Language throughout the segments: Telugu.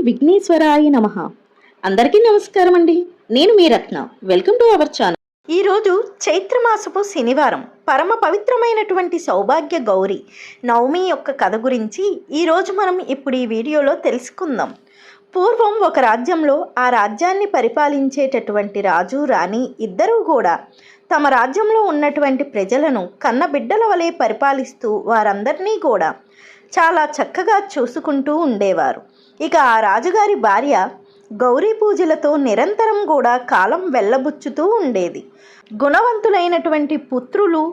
విఘ్నేశ్వరాయ నమః. అందరికీ నమస్కారం అండి. నేను మీ Ratna. Welcome to our channel. ఈరోజు చైత్రమాసపు శనివారం, పరమ పవిత్రమైనటువంటి సౌభాగ్య గౌరి నవమి యొక్క కథ గురించి ఈరోజు మనం ఇప్పుడు ఈ వీడియోలో తెలుసుకుందాం. పూర్వం ఒక రాజ్యంలో ఆ రాజ్యాన్ని పరిపాలించేటటువంటి రాజు రాణి ఇద్దరూ కూడా తమ రాజ్యంలో ఉన్నటువంటి ప్రజలను కన్నబిడ్డల వలె పరిపాలిస్తూ వారందరినీ కూడా చాలా చక్కగా చూసుకుంటూ ఉండేవారు. ఇక ఆ రాజుగారి భార్య గౌరీ పూజలతో నిరంతరం కూడా కాలం వెళ్ళబుచ్చుతూ ఉండేది. గుణవంతులైనటువంటి పుత్రులు,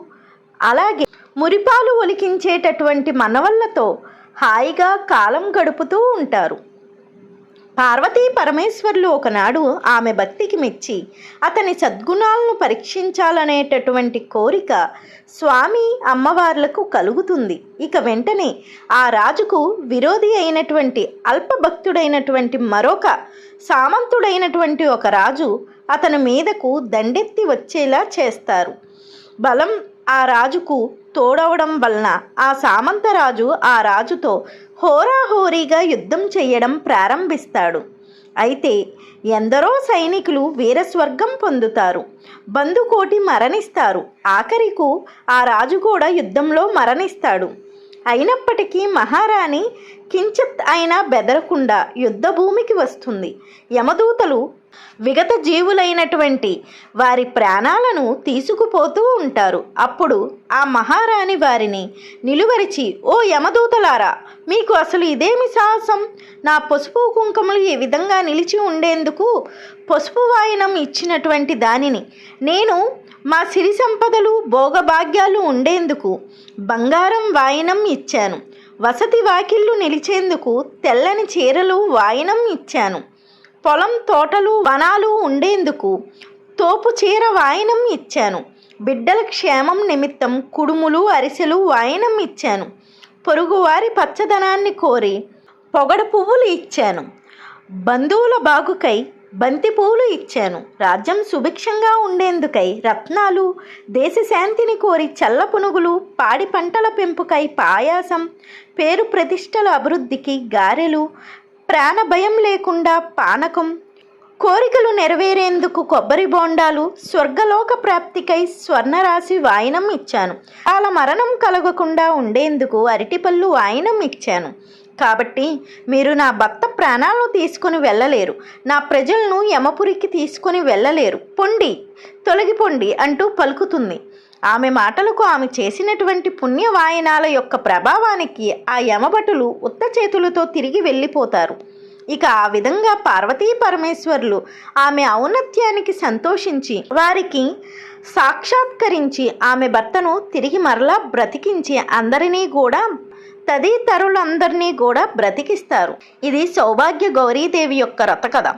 అలాగే మురిపాలు ఒలికించేటటువంటి మనవళ్లతో హాయిగా కాలం గడుపుతూ ఉంటారు. పార్వతీ పరమేశ్వరులు ఒకనాడు ఆమె భక్తికి మెచ్చి అతని సద్గుణాలను పరీక్షించాలనేటటువంటి కోరిక స్వామి అమ్మవార్లకు కలుగుతుంది. ఇక వెంటనే ఆ రాజుకు విరోధి అయినటువంటి అల్పభక్తుడైనటువంటి మరొక సామంతుడైనటువంటి ఒక రాజు అతని మీదకు దండెత్తి వచ్చేలా చేస్తారు. బలం ఆ రాజుకు తోడవడం వలన ఆ సామంతరాజు ఆ రాజుతో హోరాహోరీగా యుద్ధం చేయడం ప్రారంభిస్తాడు. అయితే ఎందరో సైనికులు వీరస్వర్గం పొందుతారు, బంధుకోటి మరణిస్తారు. ఆఖరికు ఆ రాజు కూడా యుద్ధంలో మరణిస్తాడు. అయినప్పటికీ మహారాణి కించిత్ అయినా బెదరకుండా యుద్ధభూమికి వస్తుంది. యమదూతలు విగత జీవులైనటువంటి వారి ప్రాణాలను తీసుకుపోతూ ఉంటారు. అప్పుడు ఆ మహారాణి వారిని నిలువరిచి, ఓ యమదూతలారా, మీకు అసలు ఇదేమి సాహసం? నా పసుపు కుంకుమలు ఈ విధంగా నిలిచి ఉండేందుకు పసుపు వాయినం ఇచ్చినటువంటి దానిని నేను మా సిరి సంపదలు భోగభాగ్యాలు ఉండేందుకు బంగారం వాయినం ఇచ్చాను. వసతి వాకిళ్ళు నిలిచేందుకు తెల్లని చీరలు వాయినం ఇచ్చాను. పొలం తోటలు వనాలు ఉండేందుకు తోపు చీర వాయినం ఇచ్చాను. బిడ్డల క్షేమం నిమిత్తం కుడుములు అరిసెలు వాయినం ఇచ్చాను. పొరుగువారి పచ్చదనాన్ని కోరి పొగడ పువ్వులు ఇచ్చాను. బంధువుల బాగుకై బంతి పువ్వులు ఇచ్చాను. రాజ్యం సుభిక్షంగా ఉండేందుకై రత్నాలు, దేశ శాంతిని కోరి చల్ల పునుగులు, పాడి పంటల పెంపుకై పాయాసం, పేరు ప్రతిష్టల అభివృద్ధికి గారెలు, ప్రాణ భయం లేకుండా పానకం, కోరికలు నెరవేరేందుకు కొబ్బరి బోండాలు, స్వర్గలోక ప్రాప్తికై స్వర్ణరాశి వాయినం ఇచ్చాను. వాళ్ళ మరణం కలగకుండా ఉండేందుకు అరటిపళ్ళు వాయినం ఇచ్చాను. కాబట్టి మీరు నా భర్త ప్రాణాలను తీసుకుని వెళ్ళలేరు, నా ప్రజలను యమపురికి తీసుకుని వెళ్ళలేరు, పొండి, తొలగిపోండి అంటూ పలుకుతుంది. ఆమె మాటలకు ఆమె చేసినటువంటి పుణ్యవాయనాల యొక్క ప్రభావానికి ఆ యమభటులు ఉత్త చేతులతో తిరిగి వెళ్ళిపోతారు. ఇక ఆ విధంగా పార్వతీ పరమేశ్వరులు ఆమె ఔన్నత్యానికి సంతోషించి వారికి సాక్షాత్కరించి ఆమె భర్తను తిరిగి మరలా బ్రతికించి అందరినీ కూడా తదితరులందరినీ కూడా బ్రతికిస్తారు. ఇది సౌభాగ్య గౌరీదేవి యొక్క రథకథ.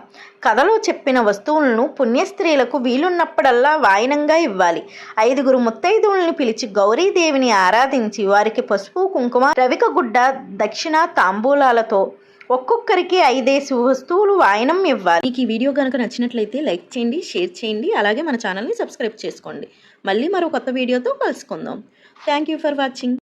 కథలో చెప్పిన వస్తువులను పుణ్యస్త్రీలకు వీలున్నప్పుడల్లా వాయినంగా ఇవ్వాలి. 5 ముత్తైదువులను పిలిచి గౌరీదేవిని ఆరాధించి వారికి పసుపు కుంకుమ రవిక గుడ్డ దక్షిణ తాంబూలాలతో ఒక్కొక్కరికి 5 వస్తువులు వాయినం ఇవ్వాలి. మీకు ఈ వీడియో కనుక నచ్చినట్లయితే లైక్ చేయండి, షేర్ చేయండి, అలాగే మన ఛానల్ని సబ్స్క్రైబ్ చేసుకోండి. మళ్ళీ మరో కొత్త వీడియోతో కలుసుకుందాం. Thank you for watching.